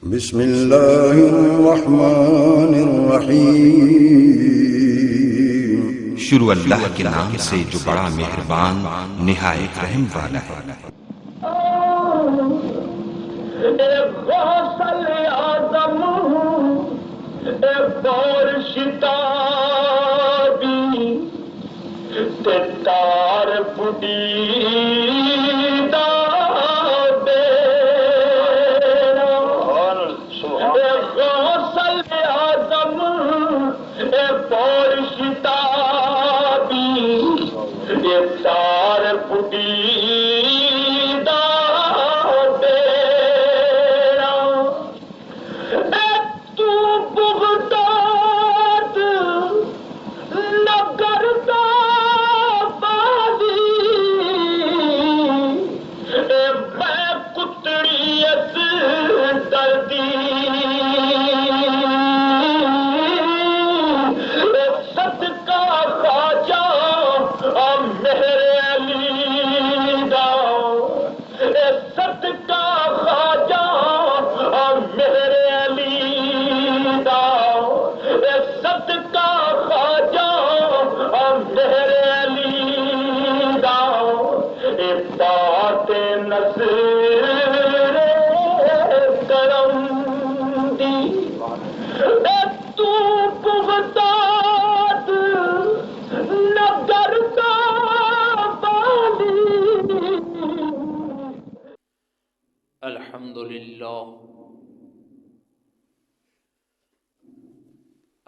بسم اللہ الرحمن الرحیم۔ شروع اللہ کے نام سے جو بڑا مہربان نہایت رحم والا ہے۔ غوث اعظم شتابی تار پڑی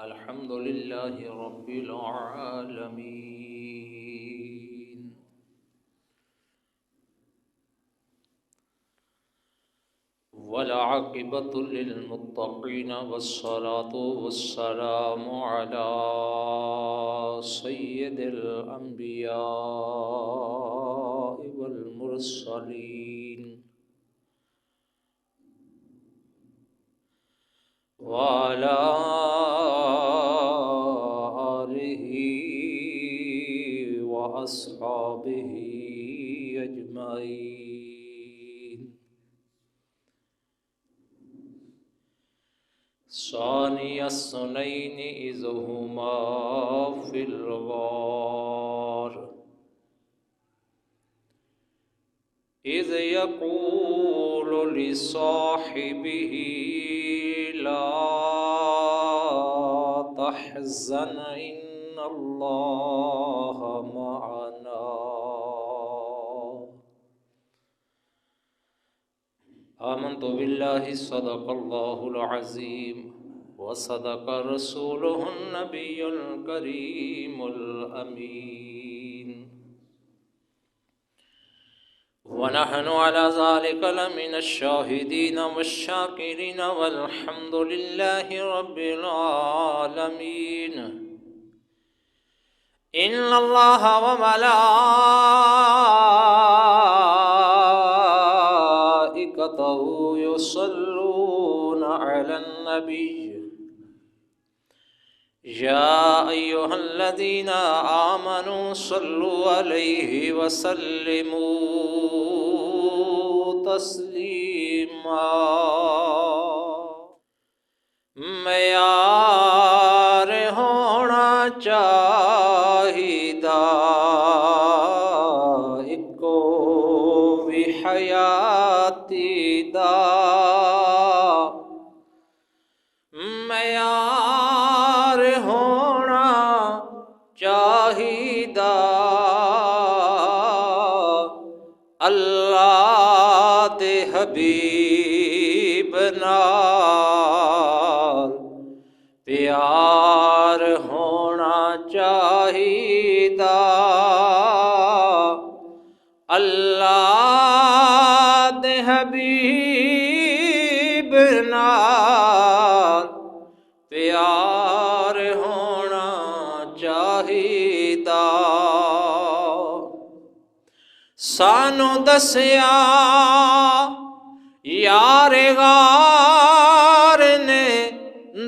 الحمد لله رب العالمين والعاقبة للمتقين والصلاة والسلام على سيد الأنبياء والمرسلين وعلى وأصحابه أجمعين ثاني الثنين إذ هما في الغار إذ يقول لصاحبه لا تحزن إن الله معنا آمنت بالله صدق الله العظيم وصدق رسوله النبي الكريم الأمين ونحن على ذلك لمن الشاهدين والشاكرين والحمد لله رب العالمين إن الله وملائكته يصلون على النبي يا أيها الذين آمنوا صلوا عليه وسلموا تسليما معیار ہونا چاہیدا اکو بھی حیاتی دا معیار ہونا چاہیدا اللہ دے حبیب نال پیار ہونا چاہیدا اللہ دے حبیب نال پیار ہونا چاہیدا سانو دسیا یار غار نے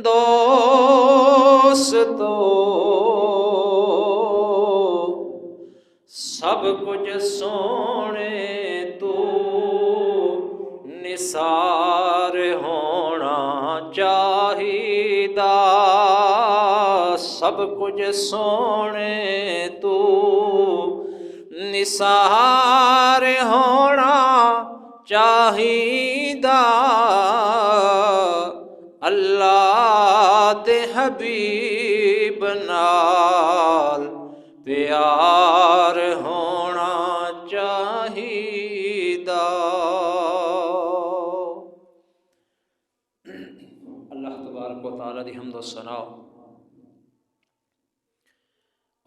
دوستو سب کچھ سونے تو نثار ہونا چاہیدا سب کچھ سونے تو نثار ہونا چاہیدا اللہ تے حبیب نال پیار ہونا چاہیدا۔ اللہ تبارک و تعالیٰ دی حمد و ثنا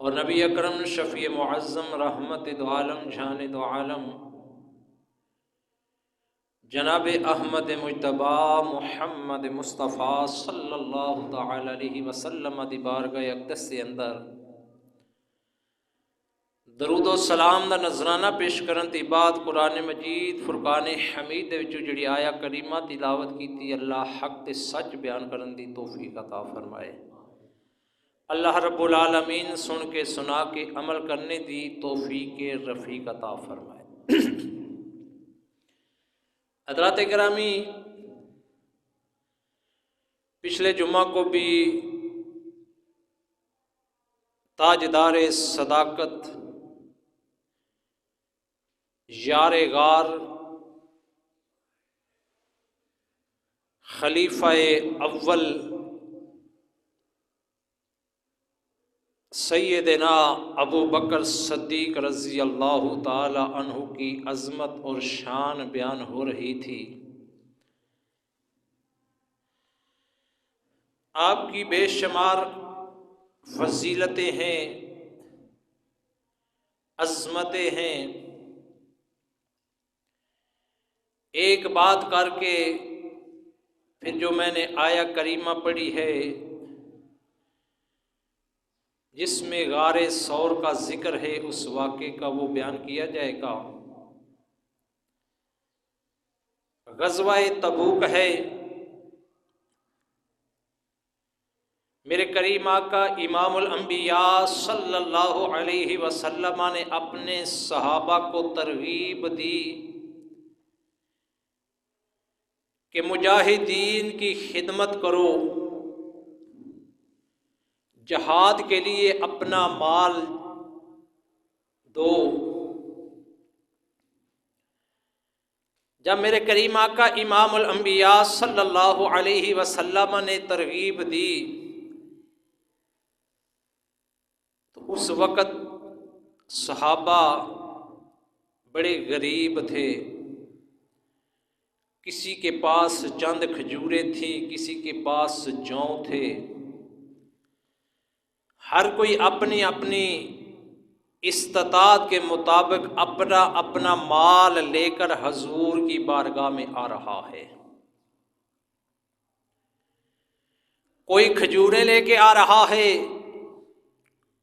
اور نبی اکرم شفیع معظم رحمت دو عالم جان دو عالم جناب احمد مجتبی محمد مصطفیٰ صلی اللہ تعالی علیہ وسلم دی بارگاہ اقدس کے اندر درود و سلام دا نذرانہ پیش کرن تی بعد قرآن مجید فرقان حمید دے وچوں جڑی آیا کریمہ تلاوت کیتی اللہ حق تے سچ بیان کرن دی توفیق عطا فرمائے۔ اللہ رب العالمین سن کے سنا کے عمل کرنے دی توفیق رفیق عطا فرمائے۔ حضرات گرامی، پچھلے جمعہ کو بھی تاجدار صداقت یار غار خلیفہ اول سیدنا ابو بکر صدیق رضی اللہ تعالی عنہ کی عظمت اور شان بیان ہو رہی تھی۔ آپ کی بے شمار فضیلتیں ہیں، عظمتیں ہیں۔ ایک بات کر کے پھر جو میں نے آیا کریمہ پڑھی ہے جس میں غار ثور کا ذکر ہے، اس واقعے کا وہ بیان کیا جائے گا۔ غزوہ تبوک ہے۔ میرے کریم آقا امام الانبیاء صلی اللہ علیہ وسلم نے اپنے صحابہ کو ترغیب دی کہ مجاہدین کی خدمت کرو، جہاد کے لیے اپنا مال دو۔ جب میرے کریم آقا امام الانبیاء صلی اللہ علیہ وسلم نے ترغیب دی تو اس وقت صحابہ بڑے غریب تھے۔ کسی کے پاس چند کھجوریں تھیں، کسی کے پاس جوں تھے۔ ہر کوئی اپنی اپنی استطاعت کے مطابق اپنا اپنا مال لے کر حضور کی بارگاہ میں آ رہا ہے۔ کوئی کھجوریں لے کے آ رہا ہے،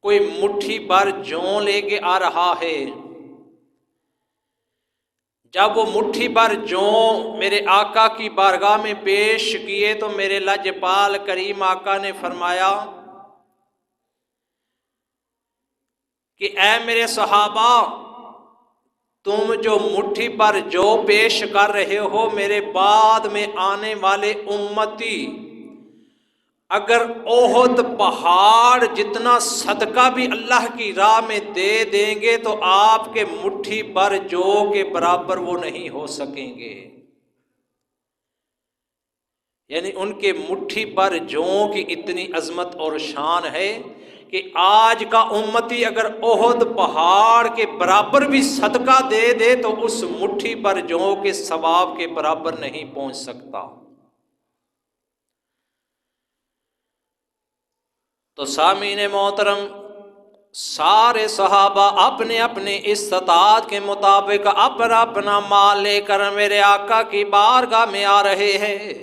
کوئی مٹھی بھر جوں لے کے آ رہا ہے۔ جب وہ مٹھی بھر جوں میرے آقا کی بارگاہ میں پیش کیے تو میرے لاجپال کریم آقا نے فرمایا کہ اے میرے صحابہ، تم جو مٹھی پر جو پیش کر رہے ہو، میرے بعد میں آنے والے امتی اگر احد پہاڑ جتنا صدقہ بھی اللہ کی راہ میں دے دیں گے تو آپ کے مٹھی پر جو کے برابر وہ نہیں ہو سکیں گے۔ یعنی ان کے مٹھی پر جو کی اتنی عظمت اور شان ہے کہ آج کا امتی اگر احد پہاڑ کے برابر بھی صدقہ دے دے تو اس مٹھی پر جو کے ثواب کے برابر نہیں پہنچ سکتا۔ تو سامعین محترم، سارے صحابہ اپنے اپنے استطاعت کے مطابق اپنا اپنا مال لے کر میرے آقا کی بارگاہ میں آ رہے ہیں۔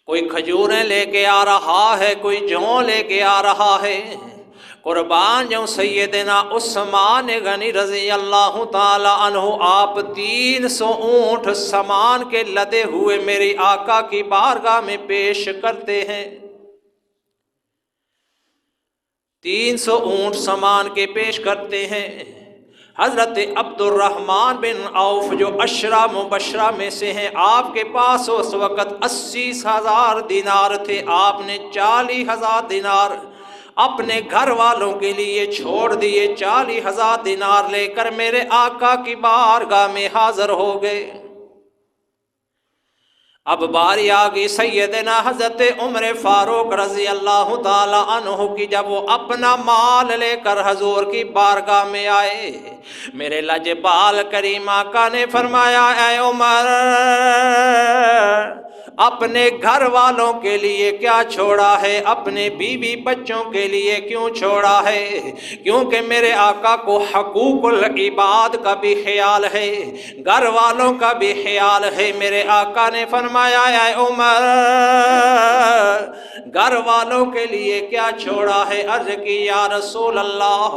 کوئی کھجوریں لے کے آ رہا ہے، کوئی جوں لے کے آ رہا ہے۔ قربان جاؤں سیدنا عثمان غنی رضی اللہ تعالی عنہ، آپ 300 اونٹ سامان کے لدے ہوئے میری آقا کی بارگاہ میں پیش کرتے ہیں۔ 300 اونٹ سامان کے پیش کرتے ہیں۔ حضرت عبد الرحمن بن عوف جو عشرہ مبشرہ میں سے ہیں، آپ کے پاس اس وقت 80,000 دینار تھے. آپ نے 40,000 دینار اپنے گھر والوں کے لیے چھوڑ دیے. 40,000 دینار لے کر میرے آقا کی بارگاہ میں حاضر ہو گئے. اب باری آ گئی سیدنا حضرت عمر فاروق رضی اللہ تعالی عنہ کی. جب وہ اپنا مال لے کر حضور کی بارگاہ میں آئے، میرے لجپال کریم آقا نے فرمایا اے عمر، اپنے گھر والوں کے لیے کیا چھوڑا ہے؟ اپنے بیوی بچوں کے لیے کیوں چھوڑا ہے؟ کیونکہ میرے آقا کو حقوق العباد کا بھی خیال ہے، گھر والوں کا بھی خیال ہے. میرے آقا نے فرمایا اے عمر، گھر والوں کے لیے کیا چھوڑا ہے؟ عرض کی یا رسول اللہ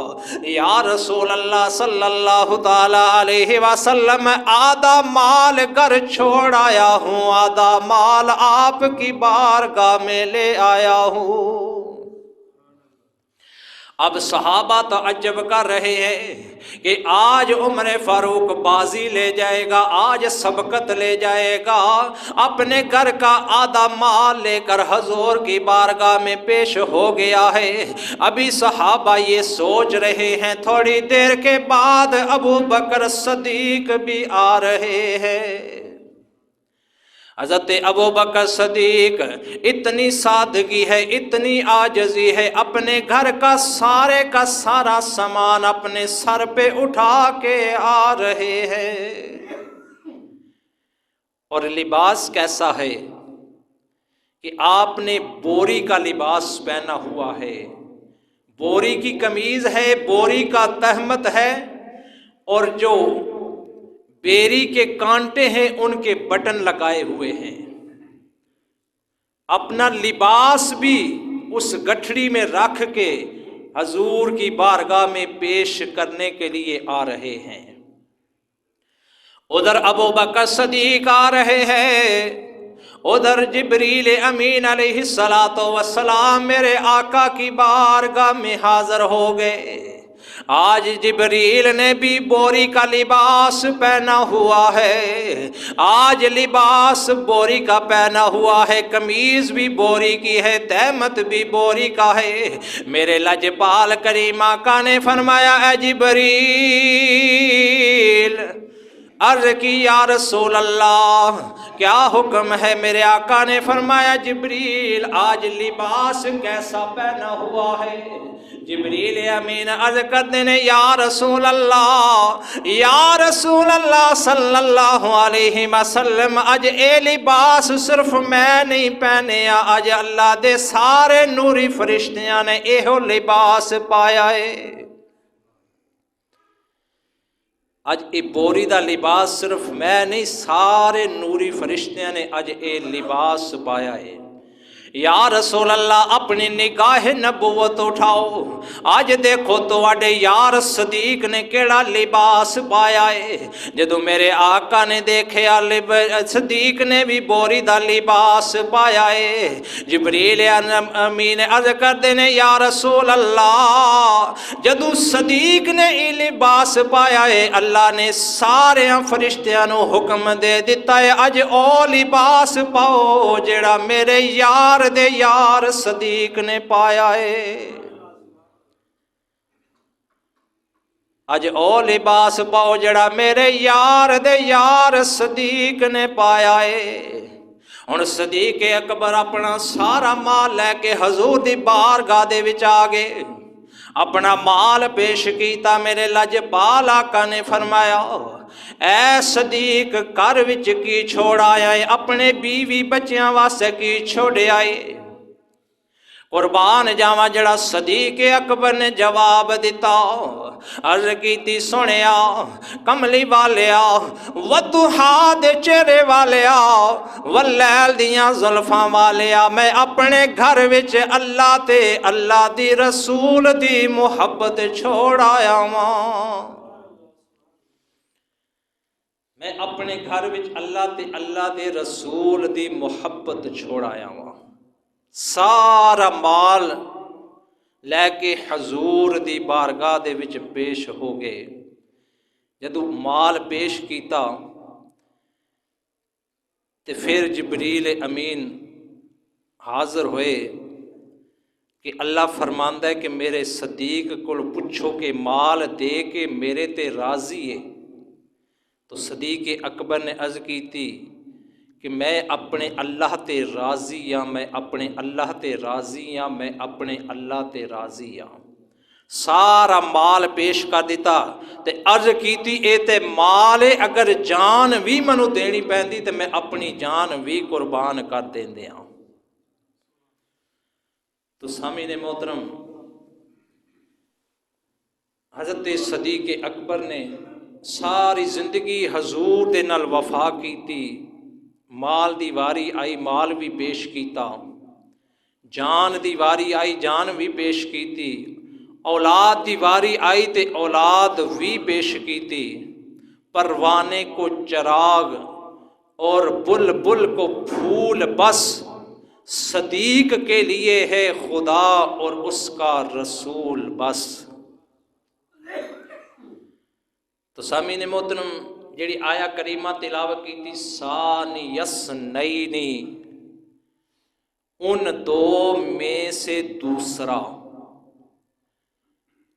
صلی اللہ تعالی علیہ وسلم، آدھا مال گھر چھوڑ آیا ہوں، آدھا مال آپ کی بارگاہ میں لے آیا ہوں. اب صحابہ تعجب کر رہے ہیں کہ آج عمر فاروق بازی لے جائے گا، آج سبقت لے جائے گا، اپنے گھر کا آدھا مال لے کر حضور کی بارگاہ میں پیش ہو گیا ہے. ابھی صحابہ یہ سوچ رہے ہیں، تھوڑی دیر کے بعد ابو بکر صدیق بھی آ رہے ہیں. حضرت ابو بکر صدیق اتنی سادگی ہے، اتنی عاجزی ہے، اپنے گھر کا سارا سامان اپنے سر پہ اٹھا کے آ رہے ہیں. اور لباس کیسا ہے کہ آپ نے بوری کا لباس پہنا ہوا ہے، بوری کی قمیض ہے، بوری کا تہمت ہے، اور جو بیری کے کانٹے ہیں ان کے بٹن لگائے ہوئے ہیں. اپنا لباس بھی اس گٹھڑی میں رکھ کے حضور کی بارگاہ میں پیش کرنے کے لیے آ رہے ہیں. ادھر ابو بکر صدیق آ رہے ہیں، ادھر جبریل امین علیہ السلام میرے آقا کی بارگاہ میں حاضر ہو گئے. آج جبریل نے بھی بوری کا لباس پہنا ہوا ہے، آج لباس بوری کا پہنا ہوا ہے، قمیض بھی بوری کی ہے، تہمت بھی بوری کا ہے. میرے لجپال کریم آقا نے فرمایا اے جبریل، عرض کی یا رسول اللہ کیا حکم ہے؟ میرے آقا نے فرمایا جبریل آج لباس کیسا پہنا ہوا ہے؟ جبریل امین عرض کرتے نے یا رسول اللہ صلی اللہ علیہ وسلم، اج اے لباس صرف میں نہیں پہنے، اج اللہ دے سارے نوری فرشتیاں نے ایہو لباس پایا ہے. اج اے بوری دا لباس صرف میں نہیں، سارے نوری فرشتیاں نے اج اے لباس پایا ہے. یا رسول اللہ اپنی نگاہ نبوت اٹھاؤ، آج دیکھو تو یار صدیق نے کیڑا لباس پایا ہے. جدو میرے آقا نے دیکھیا صدیق نے بھی بوری دا لباس پایا ہے. جبریل امین عرض کردے نے یا رسول اللہ جدو صدیق نے یہ لباس پایا ہے، اللہ نے سارے فرشتیاں نو حکم دے دیتا ہے اج او لباس پاؤ جڑا میرے یار دے یار صدیق نے پایا ہے. اج او لباس پاؤ جڑا میرے یار دے یار صدیق نے پایا ہے. ہن صدیق اکبر اپنا سارا مال لے کے حضور دی بارگاہ دے وچ آ گئے، اپنا مال پیش کیتا. میرے لجپال آقا نے فرمایا اے صدیق گھر وچ کی چھوڑ آیا ہے؟ اپنے بیوی بچیاں واسطے کی چھوڑے آئے؟ قربان جاواں جڑا صدیق اکبر نے جواب دیتا، عرض کیتی سنیا کملی والیا، وضحا دے چہرے والیا، واللیل دیاں زلفاں والیا، میں اپنے گھر وچ اللہ تے اللہ دی رسول دی محبت چھوڑ آیا ہاں. میں اپنے گھر وچ اللہ تے اللہ دے رسول دی محبت چھوڑ آیا ہاں. سارا مال لے کے حضور دی بارگاہ دے وچ پیش ہو گئے. جدو مال پیش کیتا تے پھر جبریل امین حاضر ہوئے کہ اللہ فرماندا ہے کہ میرے صدیق کو پوچھو کہ مال دے کے میرے تے راضی ہے. تو صدیق اکبر نے عرض کی تھی کہ میں اپنے اللہ تے راضی یا میں اپنے اللہ تے راضی یا میں اپنے اللہ تے راضی یا. سارا مال پیش کر دیتا تے عرض کیتی اے تے مال اگر جان بھی منو دینی پیندی تے میں اپنی جان بھی قربان کر دیندیاں. تو سامعین محترم، حضرت صدیق اکبر نے ساری زندگی حضور دے نال وفا کیتی. مال دی واری آئی مال بھی پیش کیتا، جان دی واری آئی جان بھی پیش کیتی، اولاد دی واری آئی تے اولاد بھی پیش کیتی. پروانے کو چراغ اور بلبل کو پھول بس صدیق کے لیے ہے خدا اور اس کا رسول بس. تو سامعین محترم، جڑی آیا کریمہ تلاوت کی تھی ثانی یسنینی، ان دو میں سے دوسرا،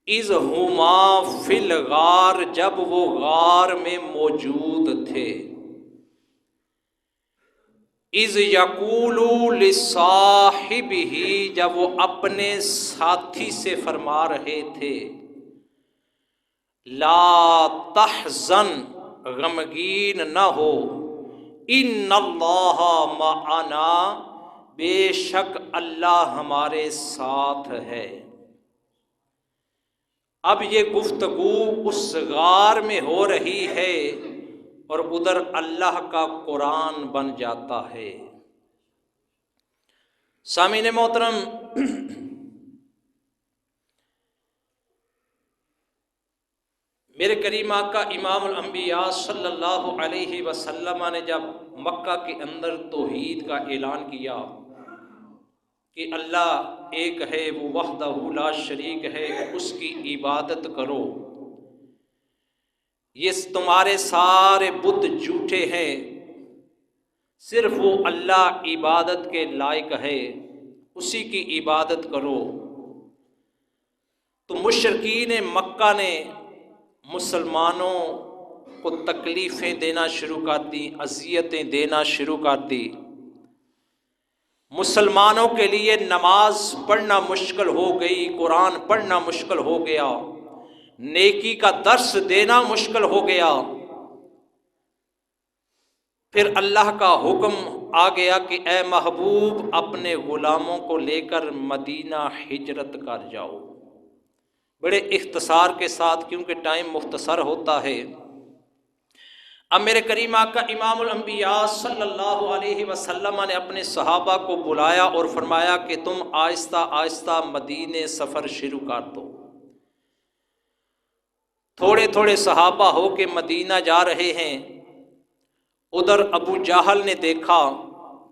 اذ ہما فی الغار، جب وہ غار میں موجود تھے، اذ یقول لصاحبہ، جب وہ اپنے ساتھی سے فرما رہے تھے، لا تحزن، غمگین نہ ہو، ان اللہ معنا، بے شک اللہ ہمارے ساتھ ہے. اب یہ گفتگو اس غار میں ہو رہی ہے اور ادھر اللہ کا قرآن بن جاتا ہے. سامعین محترم، میرے کریم آقا امام الانبیاء صلی اللہ علیہ وسلم نے جب مکہ کے اندر توحید کا اعلان کیا کہ اللہ ایک ہے، وہ وحدہ لا شریک ہے، اس کی عبادت کرو، یہ تمہارے سارے بت جھوٹے ہیں، صرف وہ اللہ عبادت کے لائق ہے، اسی کی عبادت کرو. تو مشرکین مکہ نے مسلمانوں کو تکلیفیں دینا شروع کر دی، اذیتیں دینا شروع کر دی. مسلمانوں کے لیے نماز پڑھنا مشکل ہو گئی، قرآن پڑھنا مشکل ہو گیا، نیکی کا درس دینا مشکل ہو گیا. پھر اللہ کا حکم آ گیا کہ اے محبوب، اپنے غلاموں کو لے کر مدینہ ہجرت کر جاؤ. بڑے اختصار کے ساتھ، کیونکہ ٹائم مختصر ہوتا ہے، اب میرے کریم آقا امام الانبیاء صلی اللہ علیہ وسلم نے اپنے صحابہ کو بلایا اور فرمایا کہ تم آہستہ آہستہ مدینے سفر شروع کر دو. تھوڑے تھوڑے صحابہ ہو کے مدینہ جا رہے ہیں. ادھر ابو جہل نے دیکھا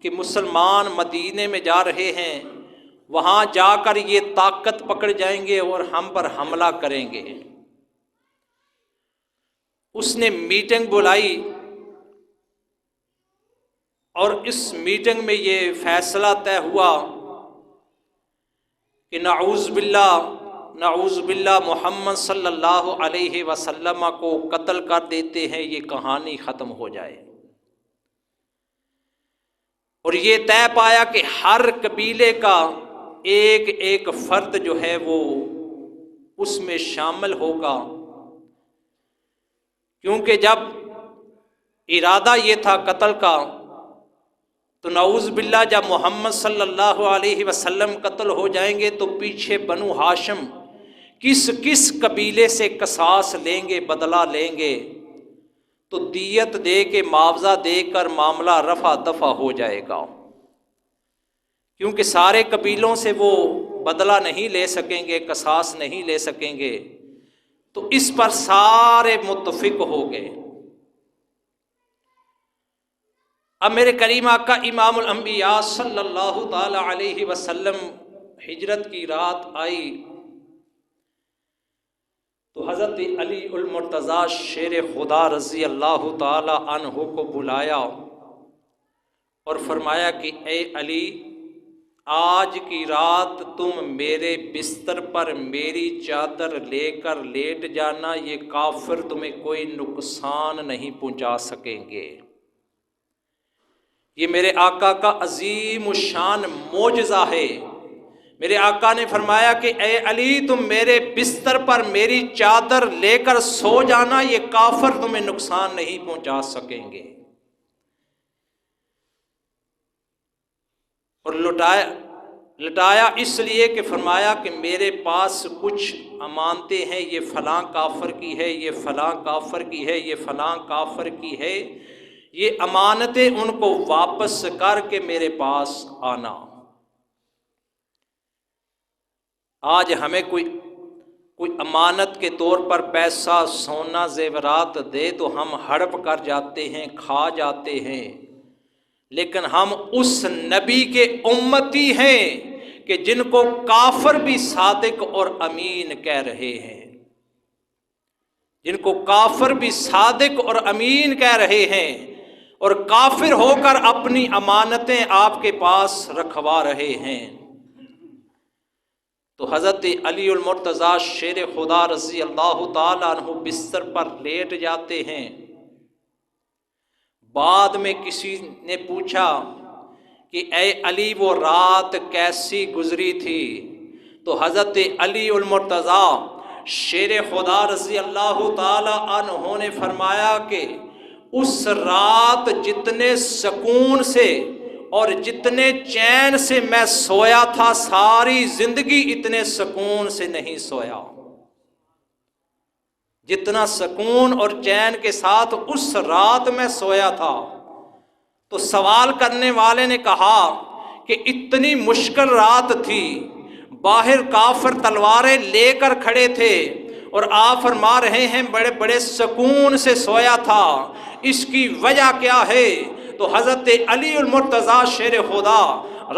کہ مسلمان مدینے میں جا رہے ہیں، وہاں جا کر یہ طاقت پکڑ جائیں گے اور ہم پر حملہ کریں گے. اس نے میٹنگ بلائی اور اس میٹنگ میں یہ فیصلہ طے ہوا کہ نعوذ باللہ محمد صلی اللہ علیہ وسلم کو قتل کر دیتے ہیں، یہ کہانی ختم ہو جائے. اور یہ طے پایا کہ ہر قبیلے کا ایک ایک فرد جو ہے وہ اس میں شامل ہوگا، کیونکہ جب ارادہ یہ تھا قتل کا تو نعوذ باللہ جب محمد صلی اللہ علیہ وسلم قتل ہو جائیں گے تو پیچھے بنو ہاشم کس کس قبیلے سے قصاص لیں گے، بدلہ لیں گے، تو دیت دے کے معاوضہ دے کر معاملہ رفع دفع ہو جائے گا. کیونکہ سارے قبیلوں سے وہ بدلہ نہیں لے سکیں گے، قصاص نہیں لے سکیں گے، تو اس پر سارے متفق ہو گئے. اب میرے کریم آقا امام الانبیاء صلی اللہ تعالی علیہ وسلم ہجرت کی رات آئی تو حضرت علی المرتضیٰ شیر خدا رضی اللہ تعالی عنہ کو بلایا اور فرمایا کہ اے علی، آج کی رات تم میرے بستر پر میری چادر لے کر لیٹ جانا، یہ کافر تمہیں کوئی نقصان نہیں پہنچا سکیں گے۔ یہ میرے آقا کا عظیم الشان معجزہ ہے۔ میرے آقا نے فرمایا کہ اے علی، تم میرے بستر پر میری چادر لے کر سو جانا، یہ کافر تمہیں نقصان نہیں پہنچا سکیں گے۔ اور لٹایا اس لیے کہ فرمایا کہ میرے پاس کچھ امانتیں ہیں، یہ فلاں کافر کی ہے، یہ فلاں کافر کی ہے، یہ فلاں کافر کی ہے، یہ امانتیں ان کو واپس کر کے میرے پاس آنا۔ آج ہمیں کوئی امانت کے طور پر پیسہ، سونا، زیورات دے تو ہم ہڑپ کر جاتے ہیں، کھا جاتے ہیں، لیکن ہم اس نبی کے امتی ہیں کہ جن کو کافر بھی صادق اور امین کہہ رہے ہیں، جن کو کافر بھی صادق اور امین کہہ رہے ہیں، اور کافر ہو کر اپنی امانتیں آپ کے پاس رکھوا رہے ہیں۔ تو حضرت علی المرتضیٰ شیر خدا رضی اللہ تعالیٰ عنہ بستر پر لیٹ جاتے ہیں۔ بعد میں کسی نے پوچھا کہ اے علی، وہ رات کیسی گزری تھی؟ تو حضرت علی المرتضیٰ شیر خدا رضی اللہ تعالیٰ عنہ نے فرمایا کہ اس رات جتنے سکون سے اور جتنے چین سے میں سویا تھا، ساری زندگی اتنے سکون سے نہیں سویا جتنا سکون اور چین کے ساتھ اس رات میں سویا تھا۔ تو سوال کرنے والے نے کہا کہ اتنی مشکل رات تھی، باہر کافر تلواریں لے کر کھڑے تھے، اور آپ فرما رہے ہیں بڑے بڑے سکون سے سویا تھا، اس کی وجہ کیا ہے؟ تو حضرت علی المرتضیٰ شیر خدا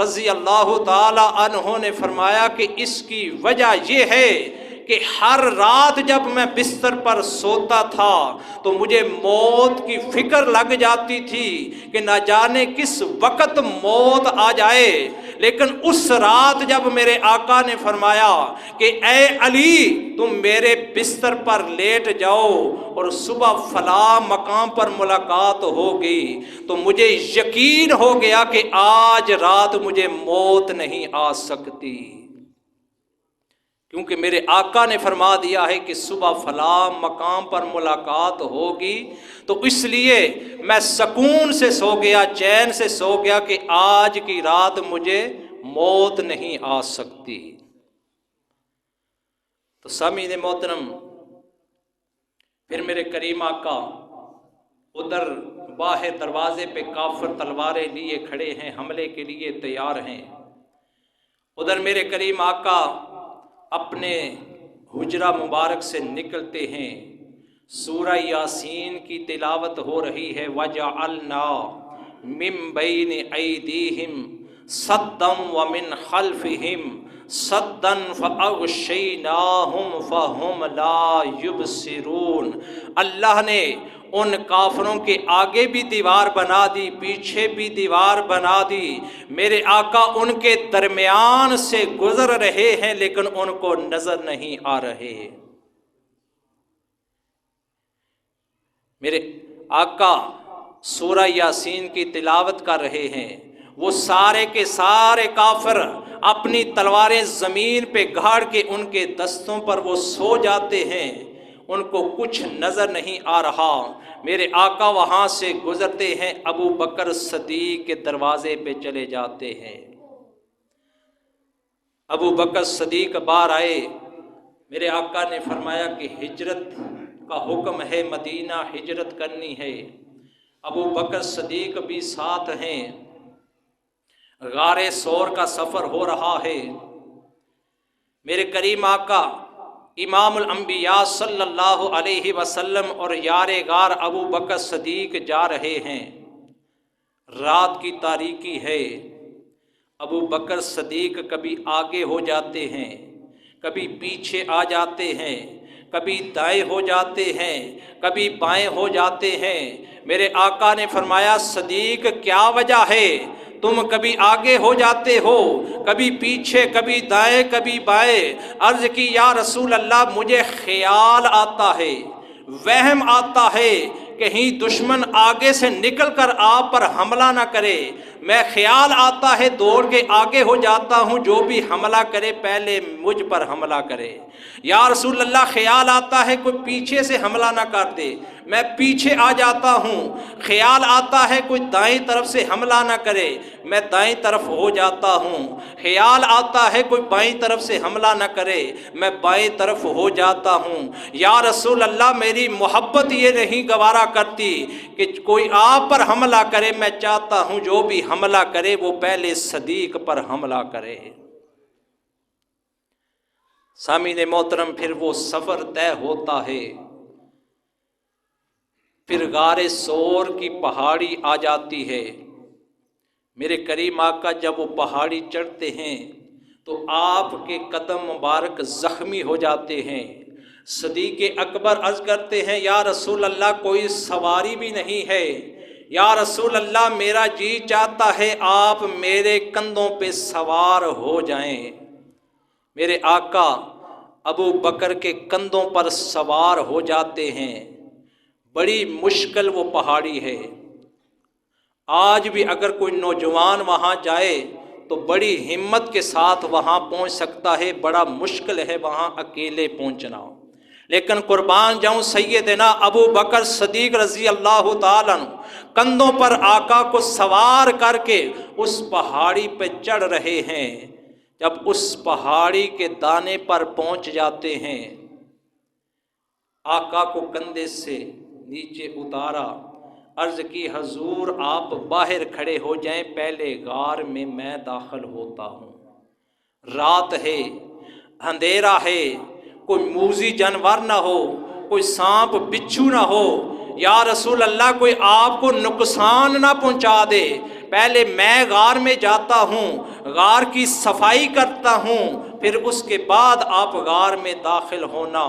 رضی اللہ تعالی عنہ نے فرمایا کہ اس کی وجہ یہ ہے کہ ہر رات جب میں بستر پر سوتا تھا تو مجھے موت کی فکر لگ جاتی تھی کہ نہ جانے کس وقت موت آ جائے، لیکن اس رات جب میرے آقا نے فرمایا کہ اے علی، تم میرے بستر پر لیٹ جاؤ اور صبح فلاں مقام پر ملاقات ہوگی، تو مجھے یقین ہو گیا کہ آج رات مجھے موت نہیں آ سکتی، کیونکہ میرے آقا نے فرما دیا ہے کہ صبح فلاں مقام پر ملاقات ہوگی۔ تو اس لیے میں سکون سے سو گیا، چین سے سو گیا کہ آج کی رات مجھے موت نہیں آ سکتی۔ تو سامعین محترم، پھر میرے کریم آقا ادھر باہر دروازے پہ کافر تلواریں لیے کھڑے ہیں، حملے کے لیے تیار ہیں۔ ادھر میرے کریم آقا اپنے حجرہ مبارک سے نکلتے ہیں، سورہ یاسین کی تلاوت ہو رہی ہے، وَجَعَلْنَا مِن بَيْنِ أَيْدِيهِمْ صَدًّا وَمِنْ خَلْفِهِمْ صَدًّا فَأَغْشَيْنَاهُمْ فَهُمْ لَا يُبْصِرُونَ۔ اللہ نے ان کافروں کے آگے بھی دیوار بنا دی، پیچھے بھی دیوار بنا دی، میرے آقا ان کے درمیان سے گزر رہے ہیں لیکن ان کو نظر نہیں آ رہے۔ میرے آقا سورہ یاسین کی تلاوت کر رہے ہیں، وہ سارے کے سارے کافر اپنی تلواریں زمین پہ گاڑ کے ان کے دستوں پر وہ سو جاتے ہیں، ان کو کچھ نظر نہیں آ رہا۔ میرے آقا وہاں سے گزرتے ہیں، ابو بکر صدیق کے دروازے پہ چلے جاتے ہیں۔ ابو بکر صدیق باہر آئے، میرے آقا نے فرمایا کہ ہجرت کا حکم ہے، مدینہ ہجرت کرنی ہے۔ ابو بکر صدیق بھی ساتھ ہیں، غار ثور کا سفر ہو رہا ہے۔ میرے کریم آقا امام الانبیاء صلی اللہ علیہ وسلم اور یار غار ابو بکر صدیق جا رہے ہیں، رات کی تاریکی ہے۔ ابو بکر صدیق کبھی آگے ہو جاتے ہیں، کبھی پیچھے آ جاتے ہیں، کبھی دائیں ہو جاتے ہیں، کبھی بائیں ہو جاتے ہیں۔ میرے آقا نے فرمایا صدیق کیا وجہ ہے؟ تم کبھی آگے ہو جاتے ہو، کبھی پیچھے، کبھی دائیں کبھی بائیں۔ عرض کی یا رسول اللہ مجھے خیال آتا ہے، وہم آتا ہے کہیں دشمن آگے سے نکل کر آپ پر حملہ نہ کرے، میں خیال آتا ہے دوڑ کے آگے ہو جاتا ہوں، جو بھی حملہ کرے پہلے مجھ پر حملہ کرے۔ یا رسول اللہ خیال آتا ہے کوئی پیچھے سے حملہ نہ کر دے، میں پیچھے آ جاتا ہوں۔ خیال آتا ہے کوئی دائیں طرف سے حملہ نہ کرے، میں دائیں طرف ہو جاتا ہوں۔ خیال آتا ہے کوئی بائیں طرف سے حملہ نہ کرے، میں بائیں طرف ہو جاتا ہوں۔ یا رسول اللہ میری محبت یہ نہیں گوارا کرتی کہ کوئی آپ پر حملہ کرے، میں چاہتا ہوں جو بھی حملہ کرے وہ پہلے صدیق پر حملہ کرے۔ سامعین محترم، پھر وہ سفر طے ہوتا ہے، پھر غار سور کی پہاڑی آ جاتی ہے۔ میرے کریم آقا جب وہ پہاڑی چڑھتے ہیں تو آپ کے قدم مبارک زخمی ہو جاتے ہیں۔ صدیق اکبر عرض کرتے ہیں یا رسول اللہ کوئی سواری بھی نہیں ہے، یا رسول اللہ میرا جی چاہتا ہے آپ میرے کندھوں پہ سوار ہو جائیں۔ میرے آقا ابو بکر کے کندھوں پر سوار ہو جاتے ہیں۔ بڑی مشکل وہ پہاڑی ہے، آج بھی اگر کوئی نوجوان وہاں جائے تو بڑی ہمت کے ساتھ وہاں پہنچ سکتا ہے، بڑا مشکل ہے وہاں اکیلے پہنچنا۔ لیکن قربان جاؤں سیدنا ابو بکر صدیق رضی اللہ تعالیٰ عنہ کندھوں پر آقا کو سوار کر کے اس پہاڑی پہ چڑھ رہے ہیں۔ جب اس پہاڑی کے دانے پر پہنچ جاتے ہیں، آقا کو کندھے سے نیچے اتارا، عرض کی حضور آپ باہر کھڑے ہو جائیں، پہلے غار میں داخل ہوتا ہوں۔ رات ہے، اندھیرا ہے، کوئی موذی جانور نہ ہو، کوئی سانپ بچھو نہ ہو، یا رسول اللہ کوئی آپ کو نقصان نہ پہنچا دے، پہلے میں غار میں جاتا ہوں، غار کی صفائی کرتا ہوں، پھر اس کے بعد آپ غار میں داخل ہونا۔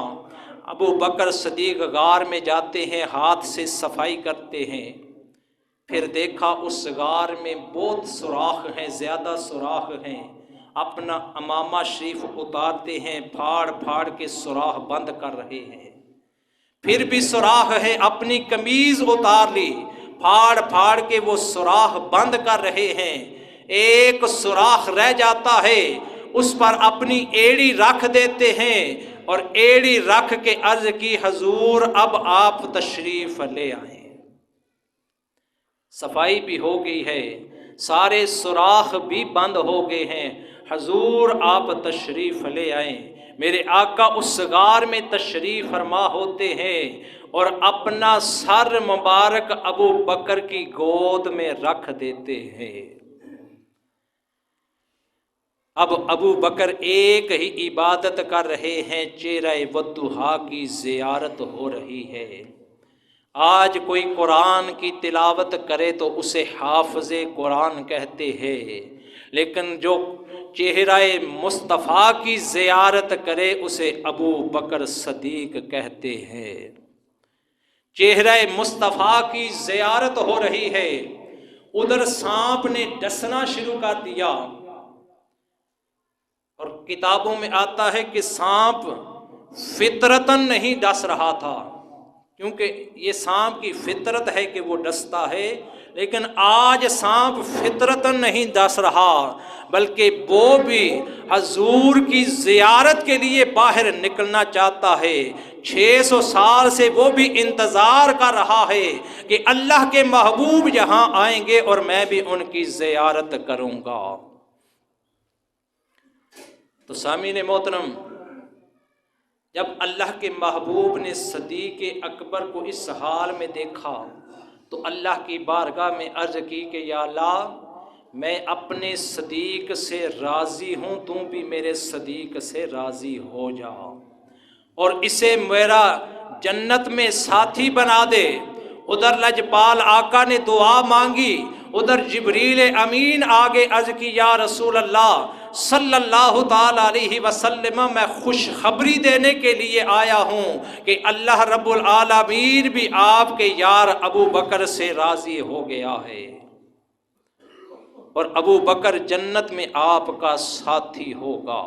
ابو بکر صدیق غار میں جاتے ہیں، ہاتھ سے صفائی کرتے ہیں، پھر دیکھا اس غار میں بہت سوراخ ہیں، زیادہ سوراخ ہیں۔ اپنا امامہ شریف اتارتے ہیں، پھاڑ پھاڑ کے سوراخ بند کر رہے ہیں، پھر بھی سوراخ ہے، اپنی قمیض اتار لی، پھاڑ پھاڑ کے وہ سوراخ بند کر رہے ہیں۔ ایک سوراخ رہ جاتا ہے، اس پر اپنی ایڑی رکھ دیتے ہیں اور ایڑی رکھ کے عرض کی حضور اب آپ تشریف لے آئیں۔ صفائی بھی ہو گئی ہے، سارے سوراخ بھی بند ہو گئے ہیں، حضور آپ تشریف لے آئیں۔ میرے آقا اس غار میں تشریف فرما ہوتے ہیں اور اپنا سر مبارک ابو بکر کی گود میں رکھ دیتے ہیں۔ اب ابو بکر ایک ہی عبادت کر رہے ہیں، چہرہ ودھا کی زیارت ہو رہی ہے۔ آج کوئی قرآن کی تلاوت کرے تو اسے حافظ قرآن کہتے ہیں، لیکن جو چہرہ مصطفیٰ کی زیارت کرے اسے ابو بکر صدیق کہتے ہیں۔ چہرہ مصطفیٰ کی زیارت ہو رہی ہے، ادھر سانپ نے ڈسنا شروع کر دیا، اور کتابوں میں آتا ہے کہ سانپ فطرتاً نہیں ڈس رہا تھا، کیونکہ یہ سانپ کی فطرت ہے کہ وہ ڈستا ہے، لیکن آج سانپ فطرتاً نہیں ڈس رہا، بلکہ وہ بھی حضور کی زیارت کے لیے باہر نکلنا چاہتا ہے۔ 600 سال سے وہ بھی انتظار کر رہا ہے کہ اللہ کے محبوب یہاں آئیں گے اور میں بھی ان کی زیارت کروں گا۔ تو سامعین محترم، جب اللہ کے محبوب نے صدیق اکبر کو اس حال میں دیکھا تو اللہ کی بارگاہ میں عرض کی کہ یا اللہ میں اپنے صدیق سے راضی ہوں، تم بھی میرے صدیق سے راضی ہو جا اور اسے میرا جنت میں ساتھی بنا دے۔ ادھر لجپال آقا نے دعا مانگی، ادھر جبریل امین آگے عرض کی یا رسول اللہ صلی اللہ تعالی علیہ وسلم میں خوشخبری دینے کے لیے آیا ہوں کہ اللہ رب العالمین بھی آپ کے یار ابو بکر سے راضی ہو گیا ہے اور ابو بکر جنت میں آپ کا ساتھی ہوگا۔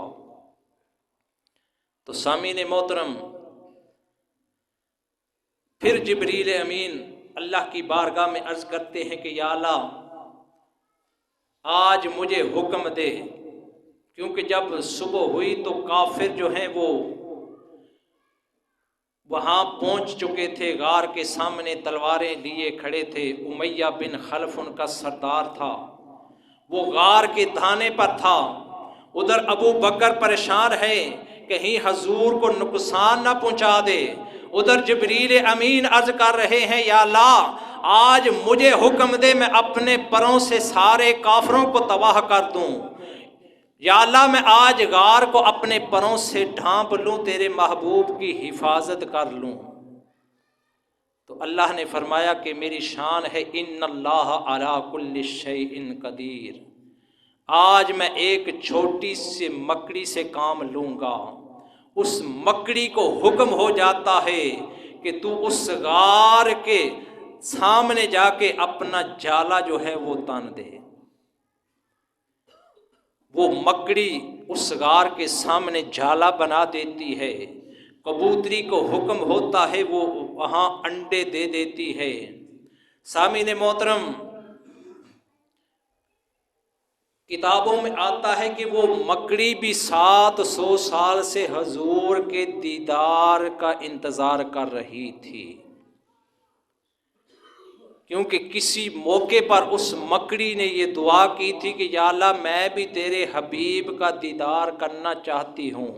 تو سامعین محترم، پھر جبریل امین اللہ کی بارگاہ میں عرض کرتے ہیں کہ یا اللہ آج مجھے حکم دے، کیونکہ جب صبح ہوئی تو کافر جو ہیں وہ وہاں پہنچ چکے تھے، غار کے سامنے تلواریں لیے کھڑے تھے۔ امیہ بن خلف ان کا سردار تھا، وہ غار کے دھانے پر تھا۔ ادھر ابو بکر پریشان ہے کہیں حضور کو نقصان نہ پہنچا دے، ادھر جبریل امین عرض کر رہے ہیں یا اللہ آج مجھے حکم دے میں اپنے پروں سے سارے کافروں کو تباہ کر دوں، یا اللہ میں آج غار کو اپنے پروں سے ڈھانپ لوں، تیرے محبوب کی حفاظت کر لوں۔ تو اللہ نے فرمایا کہ میری شان ہے ان اللہ علی کل شیء قدیر، آج میں ایک چھوٹی سی مکڑی سے کام لوں گا، اس مکڑی کو حکم ہو جاتا ہے کہ تو اس غار کے سامنے جا کے اپنا جالا جو ہے وہ تن دے۔ وہ مکڑی اس غار کے سامنے جالا بنا دیتی ہے، کبوتری کو حکم ہوتا ہے وہ وہاں انڈے دے دیتی ہے۔ سامعین محترم، کتابوں میں آتا ہے کہ وہ مکڑی بھی 700 سال سے حضور کے دیدار کا انتظار کر رہی تھی، کیونکہ کسی موقع پر اس مکڑی نے یہ دعا کی تھی کہ یا اللہ میں بھی تیرے حبیب کا دیدار کرنا چاہتی ہوں۔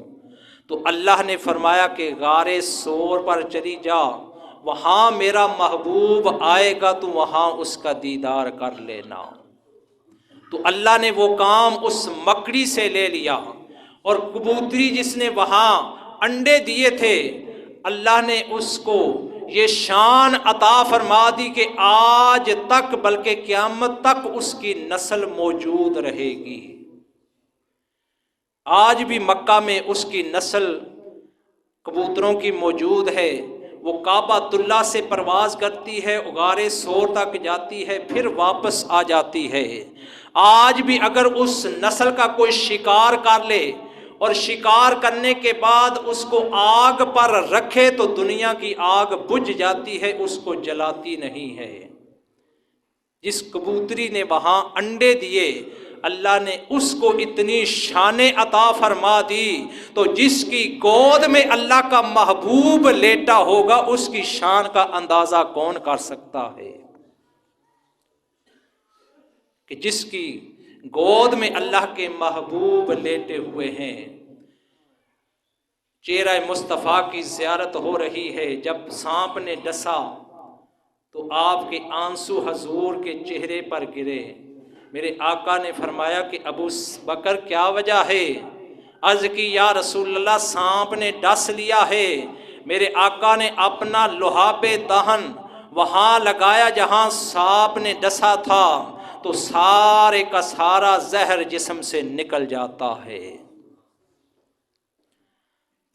تو اللہ نے فرمایا کہ غار صور پر چلی جا، وہاں میرا محبوب آئے گا تو وہاں اس کا دیدار کر لینا۔ تو اللہ نے وہ کام اس مکڑی سے لے لیا، اور کبوتری جس نے وہاں انڈے دیے تھے اللہ نے اس کو یہ شان عطا فرما دی کہ آج تک بلکہ قیامت تک اس کی نسل موجود رہے گی۔ آج بھی مکہ میں اس کی نسل کبوتروں کی موجود ہے، وہ کعبۃ اللہ سے پرواز کرتی ہے، غار صور تک جاتی ہے، پھر واپس آ جاتی ہے۔ آج بھی اگر اس نسل کا کوئی شکار کر لے اور شکار کرنے کے بعد اس کو آگ پر رکھے تو دنیا کی آگ بجھ جاتی ہے، اس کو جلاتی نہیں ہے۔ جس کبوتری نے وہاں انڈے دیے اللہ نے اس کو اتنی شان عطا فرما دی، تو جس کی گود میں اللہ کا محبوب لیٹا ہوگا اس کی شان کا اندازہ کون کر سکتا ہے؟ کہ جس کی گود میں اللہ کے محبوب لیٹے ہوئے ہیں۔ چہرہ مصطفیٰ کی زیارت ہو رہی ہے، جب سانپ نے ڈسا تو آپ کے آنسو حضور کے چہرے پر گرے۔ میرے آقا نے فرمایا کہ ابو بکر کیا وجہ ہے؟ عرض کی یا رسول اللہ سانپ نے ڈس لیا ہے۔ میرے آقا نے اپنا لحاف دہن وہاں لگایا جہاں سانپ نے ڈسا تھا، تو سارے کا سارا زہر جسم سے نکل جاتا ہے۔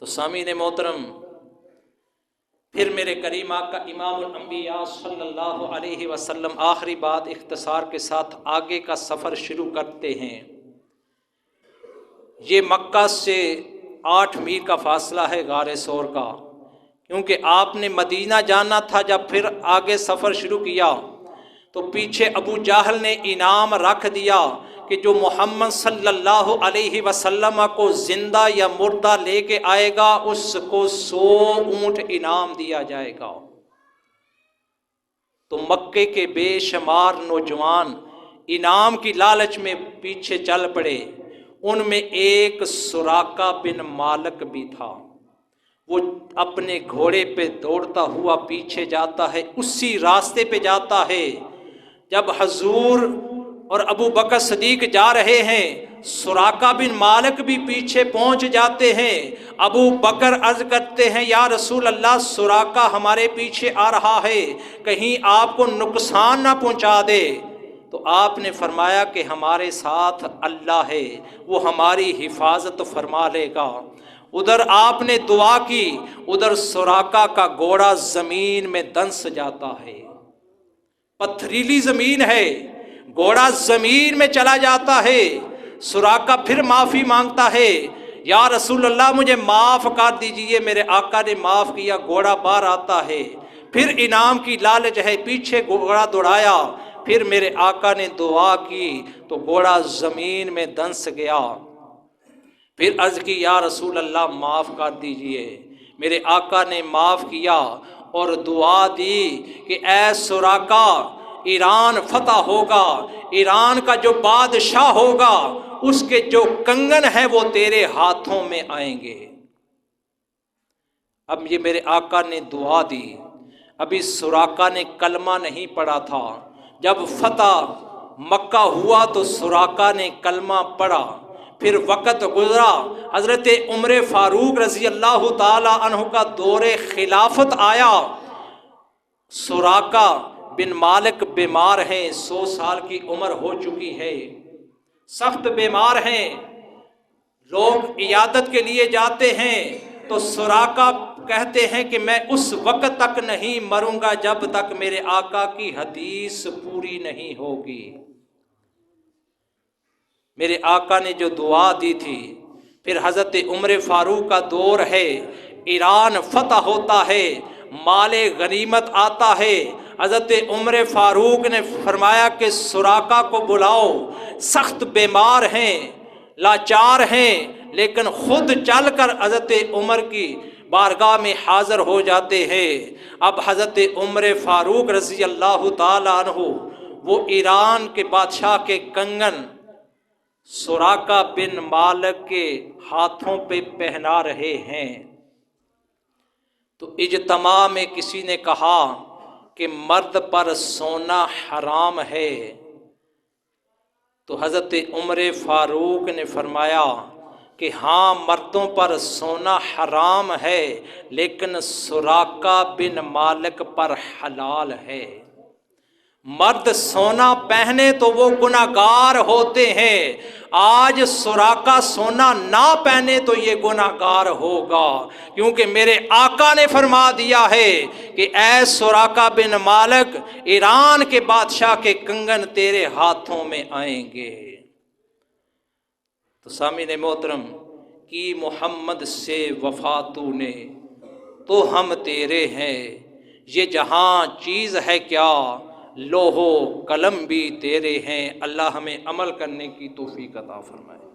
تو سامعین محترم، پھر میرے کریم آقا امام الانبیاء صلی اللہ علیہ وسلم آخری بات اختصار کے ساتھ آگے کا سفر شروع کرتے ہیں۔ یہ مکہ سے 8 میل کا فاصلہ ہے غار صور کا، کیونکہ آپ نے مدینہ جانا تھا۔ جب پھر آگے سفر شروع کیا تو پیچھے ابو جہل نے انعام رکھ دیا کہ جو محمد صلی اللہ علیہ وسلم کو زندہ یا مردہ لے کے آئے گا اس کو 100 اونٹ انعام دیا جائے گا۔ تو مکے کے بے شمار نوجوان انعام کی لالچ میں پیچھے چل پڑے۔ ان میں ایک سراقہ بن مالک بھی تھا، وہ اپنے گھوڑے پہ دوڑتا ہوا پیچھے جاتا ہے، اسی راستے پہ جاتا ہے۔ جب حضور اور ابو بکر صدیق جا رہے ہیں، سراقہ بن مالک بھی پیچھے پہنچ جاتے ہیں۔ ابو بکر عرض کرتے ہیں یا رسول اللہ سراقہ ہمارے پیچھے آ رہا ہے، کہیں آپ کو نقصان نہ پہنچا دے۔ تو تو آپ نے فرمایا کہ ہمارے ساتھ اللہ ہے، وہ ہماری حفاظت فرما لے گا۔ ادھر آپ نے دعا کی، ادھر سراقہ کا گھوڑا زمین میں دنس جاتا ہے، پتھریلی زمین ہے، گھوڑا زمین میں چلا جاتا ہے۔ سراقہ پھر معافی مانگتا ہے، یا رسول اللہ مجھے معاف کر دیجئے، میرے آقا نے معاف کیا، گھوڑا باہر آتا ہے۔ پھر انعام کی لالچ ہے، پیچھے گھوڑا دوڑایا، پھر میرے آقا نے دعا کی تو گھوڑا زمین میں دنس گیا۔ پھر عرض کی یا رسول اللہ معاف کر دیجئے، میرے آقا نے معاف کیا اور دعا دی کہ اے سراقہ، ایران فتح ہوگا، ایران کا جو بادشاہ ہوگا اس کے جو کنگن ہیں وہ تیرے ہاتھوں میں آئیں گے۔ اب یہ میرے آقا نے دعا دی، ابھی سراقہ نے کلمہ نہیں پڑھا تھا، جب فتح مکہ ہوا تو سراقہ نے کلمہ پڑھا۔ پھر وقت گزرا، حضرت عمر فاروق رضی اللہ تعالی عنہ کا دور خلافت آیا، سراقہ بن مالک بیمار ہیں، 100 سال کی عمر ہو چکی ہے، سخت بیمار ہیں، لوگ عیادت کے لیے جاتے ہیں تو سراقہ کہتے ہیں کہ میں اس وقت تک نہیں مروں گا جب تک میرے آقا کی حدیث پوری نہیں ہوگی۔ میرے آقا نے جو دعا دی تھی، پھر حضرت عمر فاروق کا دور ہے، ایران فتح ہوتا ہے، مال غنیمت آتا ہے۔ حضرت عمر فاروق نے فرمایا کہ سراقہ کو بلاؤ، سخت بیمار ہیں، لاچار ہیں، لیکن خود چل کر حضرت عمر کی بارگاہ میں حاضر ہو جاتے ہیں۔ اب حضرت عمر فاروق رضی اللہ تعالی عنہ وہ ایران کے بادشاہ کے کنگن سراقہ بن مالک کے ہاتھوں پہ پہنا رہے ہیں۔ تو اجتماع میں کسی نے کہا کہ مرد پر سونا حرام ہے، تو حضرت عمر فاروق نے فرمایا کہ ہاں مردوں پر سونا حرام ہے، لیکن سراقہ بن مالک پر حلال ہے۔ مرد سونا پہنے تو وہ گناہگار ہوتے ہیں، آج سراقہ سونا نہ پہنے تو یہ گناہگار ہوگا، کیونکہ میرے آقا نے فرما دیا ہے کہ اے سراقہ بن مالک، ایران کے بادشاہ کے کنگن تیرے ہاتھوں میں آئیں گے۔ تو سامعین محترم، کی محمد سے وفا تو نے تو ہم تیرے ہیں، یہ جہاں چیز ہے کیا، لوح و قلم بھی تیرے ہیں۔ اللہ ہمیں عمل کرنے کی توفیق عطا فرمائے۔